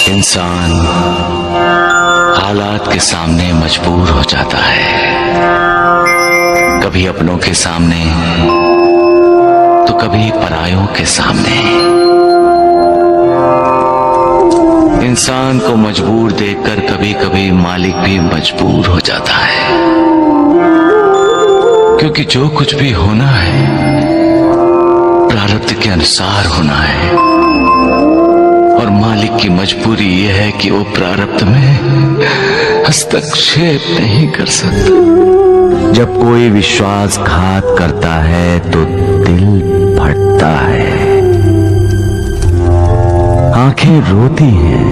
इंसान हालात के सामने मजबूर हो जाता है, कभी अपनों के सामने तो कभी परायों के सामने। इंसान को मजबूर देखकर कभी कभी मालिक भी मजबूर हो जाता है, क्योंकि जो कुछ भी होना है प्रारब्ध के अनुसार होना है, और मालिक की मजबूरी यह है कि वो प्रारब्ध में हस्तक्षेप नहीं कर सकता। जब कोई विश्वासघात करता है तो दिल फटता है, आंखें रोती हैं।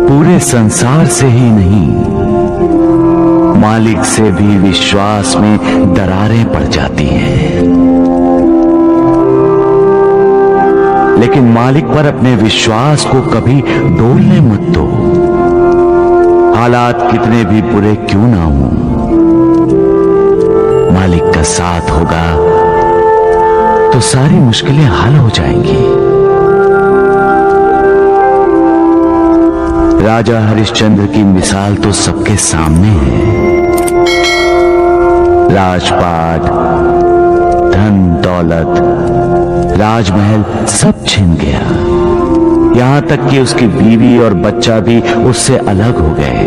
पूरे संसार से ही नहीं, मालिक से भी विश्वास में दरारें पड़ जाती हैं। लेकिन मालिक पर अपने विश्वास को कभी डोलने मत दो। हालात कितने भी बुरे क्यों ना हों, मालिक का साथ होगा तो सारी मुश्किलें हल हो जाएंगी। राजा हरिश्चंद्र की मिसाल तो सबके सामने है। राजपाट, धन दौलत, राजमहल सब छिन गया। यहां तक कि उसकी बीवी और बच्चा भी उससे अलग हो गए।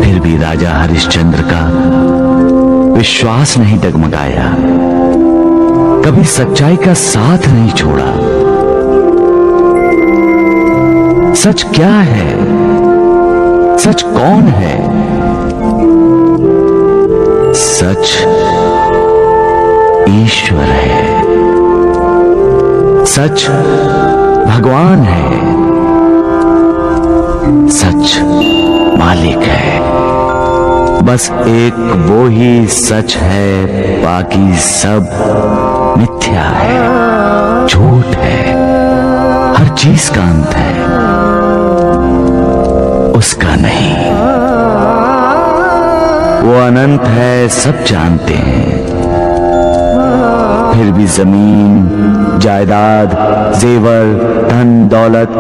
फिर भी राजा हरिश्चंद्र का विश्वास नहीं डगमगाया, कभी सच्चाई का साथ नहीं छोड़ा। सच क्या है? सच कौन है? सच ईश्वर है, सच भगवान है, सच मालिक है। बस एक वो ही सच है, बाकी सब मिथ्या है, झूठ है। हर चीज का अंत है, उसका नहीं। वो अनंत है, सब जानते हैं। फिर भी जमीन, जायदाद, जेवर, धन दौलत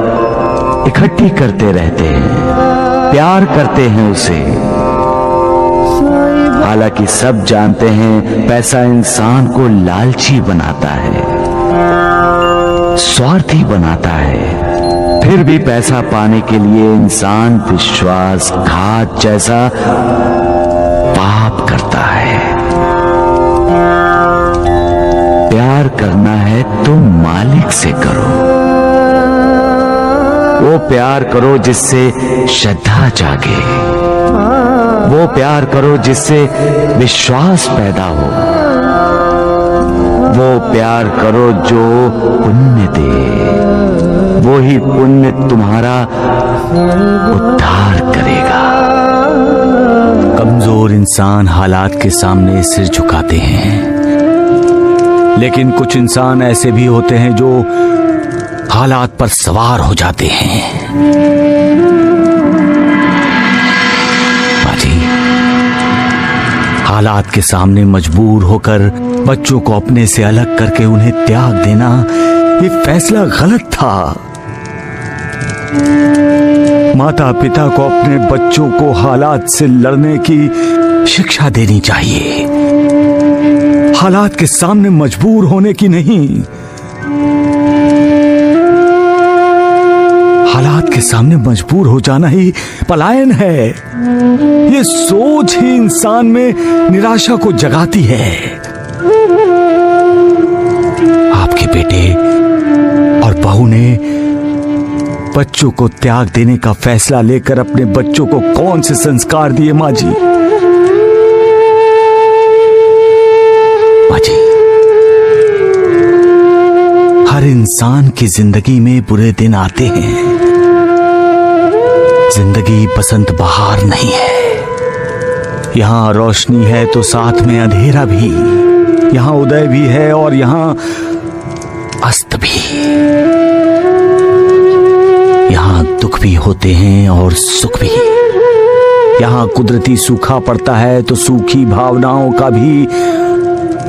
इकट्ठी करते रहते हैं, प्यार करते हैं उसे। हालांकि सब जानते हैं पैसा इंसान को लालची बनाता है, स्वार्थी बनाता है। फिर भी पैसा पाने के लिए इंसान विश्वासघात जैसा पाप करता है। प्यार करना है तो मालिक से करो। वो प्यार करो जिससे श्रद्धा जागे, वो प्यार करो जिससे विश्वास पैदा हो, वो प्यार करो जो पुण्य दे। वो ही पुण्य तुम्हारा उद्धार करेगा। कमजोर इंसान हालात के सामने सिर झुकाते हैं, लेकिन कुछ इंसान ऐसे भी होते हैं जो हालात पर सवार हो जाते हैं। बाजी, हालात के सामने मजबूर होकर बच्चों को अपने से अलग करके उन्हें त्याग देना, ये फैसला गलत था। माता पिता को अपने बच्चों को हालात से लड़ने की शिक्षा देनी चाहिए, हालात के सामने मजबूर होने की नहीं। हालात के सामने मजबूर हो जाना ही पलायन है। ये सोच ही इंसान में निराशा को जगाती है। आपके बेटे और बहू ने बच्चों को त्याग देने का फैसला लेकर अपने बच्चों को कौन से संस्कार दिए माँ जी? माँ जी, हर इंसान की जिंदगी में बुरे दिन आते हैं। जिंदगी बसंत बहार नहीं है। यहाँ रोशनी है तो साथ में अंधेरा भी, यहाँ उदय भी है और यहाँ अस्त भी। यहाँ दुख भी होते हैं और सुख भी। यहाँ कुदरती सूखा पड़ता है तो सूखी भावनाओं का भी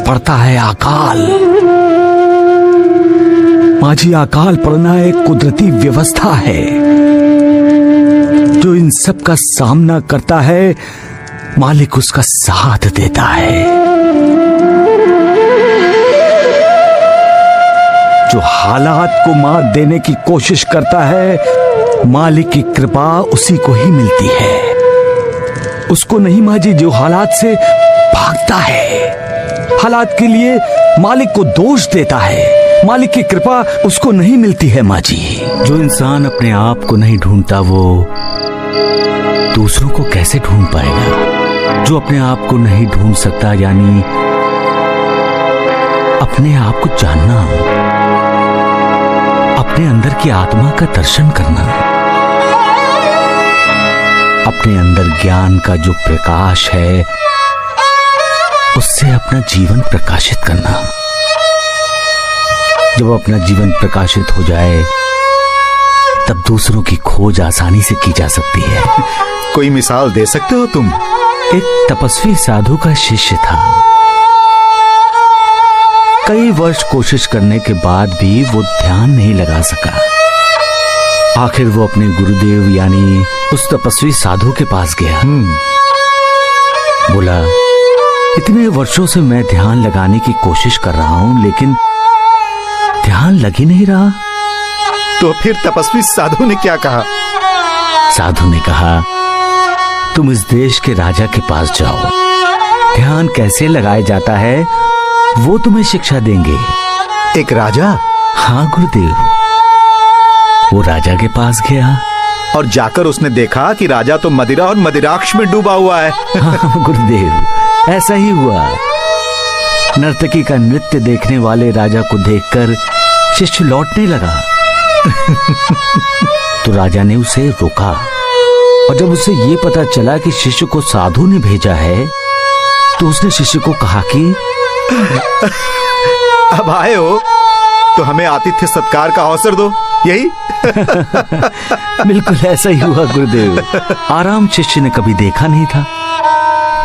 पड़ता है अकाल। माझी अकाल पड़ना एक कुदरती व्यवस्था है जो इन सब का सामना करता है, मालिक उसका साथ देता है। जो हालात को मात देने की कोशिश करता है, मालिक की कृपा उसी को ही मिलती है। उसको नहीं माजी जो हालात से भागता है, हालात के लिए मालिक को दोष देता है। मालिक की कृपा उसको नहीं मिलती है माँ जी। जो इंसान अपने आप को नहीं ढूंढता वो दूसरों को कैसे ढूंढ पाएगा? जो अपने आप को नहीं ढूंढ सकता यानी अपने आप को जानना, अपने अंदर की आत्मा का दर्शन करना, अपने अंदर ज्ञान का जो प्रकाश है उससे अपना जीवन प्रकाशित करना। जब अपना जीवन प्रकाशित हो जाए तब दूसरों की खोज आसानी से की जा सकती है। कोई मिसाल दे सकते हो तुम? एक तपस्वी साधु का शिष्य था। कई वर्ष कोशिश करने के बाद भी वो ध्यान नहीं लगा सका। आखिर वो अपने गुरुदेव यानी उस तपस्वी साधु के पास गया। बोला, इतने वर्षों से मैं ध्यान लगाने की कोशिश कर रहा हूं लेकिन ध्यान लग ही नहीं रहा। तो फिर तपस्वी साधु ने क्या कहा? साधु ने कहा, तुम इस देश के राजा के पास जाओ, ध्यान कैसे लगाया जाता है वो तुम्हें शिक्षा देंगे। एक राजा? हाँ गुरुदेव। वो राजा के पास गया और जाकर उसने देखा कि राजा तो मदिरा और मदिराक्ष में डूबा हुआ है। हाँ गुरुदेव, ऐसा ही हुआ। नर्तकी का नृत्य देखने वाले राजा को देखकर शिष्य लौटने लगा। तो राजा ने उसे रोका और जब उसे ये पता चला कि शिष्य को साधु ने भेजा है तो उसने शिष्य को कहा कि अब आए हो तो हमें आतिथ्य सत्कार का अवसर दो, यही? बिल्कुल ऐसा ही हुआ गुरुदेव। आराम शिष्य ने कभी देखा नहीं था,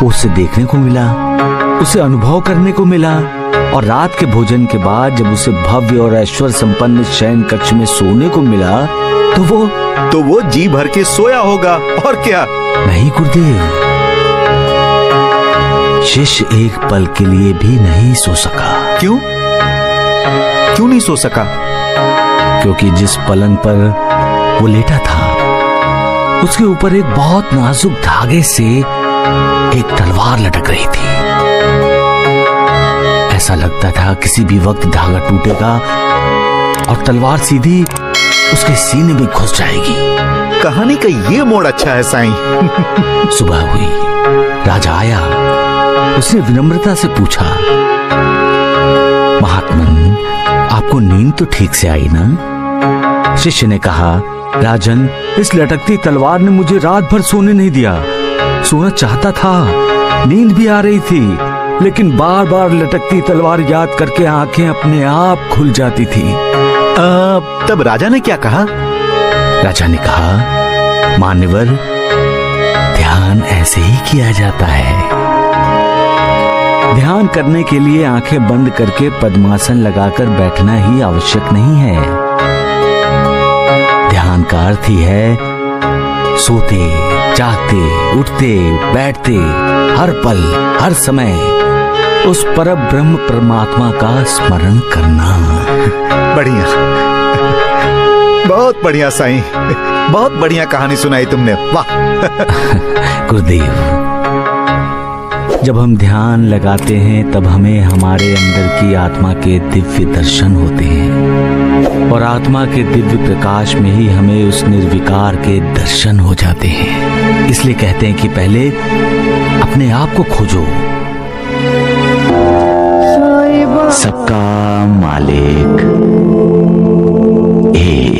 उसे देखने को मिला, उसे अनुभव करने को मिला। और रात के भोजन के बाद जब उसे भव्य और ऐश्वर्य संपन्न शयन कक्ष में सोने को मिला तो वो जी भर के सोया होगा, और क्या? नहीं गुरुदेव, शिष्य एक पल के लिए भी नहीं सो सका। क्यों? क्यों नहीं सो सका? क्योंकि जिस पलंग पर वो लेटा था उसके ऊपर एक बहुत नाजुक धागे से एक तलवार लटक रही थी। ऐसा लगता था किसी भी वक्त धागा टूटेगा और तलवार सीधी उसके सीने में घुस जाएगी। कहानी का ये मोड़ अच्छा है साईं। सुबह हुई, राजा आया, उसने विनम्रता से पूछा, महात्मन आपको नींद तो ठीक से आई ना? शिष्य ने कहा, राजन इस लटकती तलवार ने मुझे रात भर सोने नहीं दिया। सोना चाहता था, नींद भी आ रही थी, लेकिन बार बार लटकती तलवार याद करके आंखें अपने आप खुल जाती थी। तब राजा ने क्या कहा? राजा ने कहा, मान्यवर ध्यान ऐसे ही किया जाता है। ध्यान करने के लिए आंखें बंद करके पद्मासन लगाकर बैठना ही आवश्यक नहीं है। ध्यान का अर्थ ही है सोते, जागते, उठते, बैठते, हर पल, हर समय उस परम ब्रह्म परमात्मा का स्मरण करना। बढ़िया, बहुत बढ़िया साईं, बहुत बढ़िया कहानी सुनाई तुमने, वाह। गुरुदेव, जब हम ध्यान लगाते हैं तब हमें हमारे अंदर की आत्मा के दिव्य दर्शन होते हैं और आत्मा के दिव्य प्रकाश में ही हमें उस निर्विकार के दर्शन हो जाते हैं। इसलिए कहते हैं कि पहले अपने आप को खोजो। सबका मालिक एक।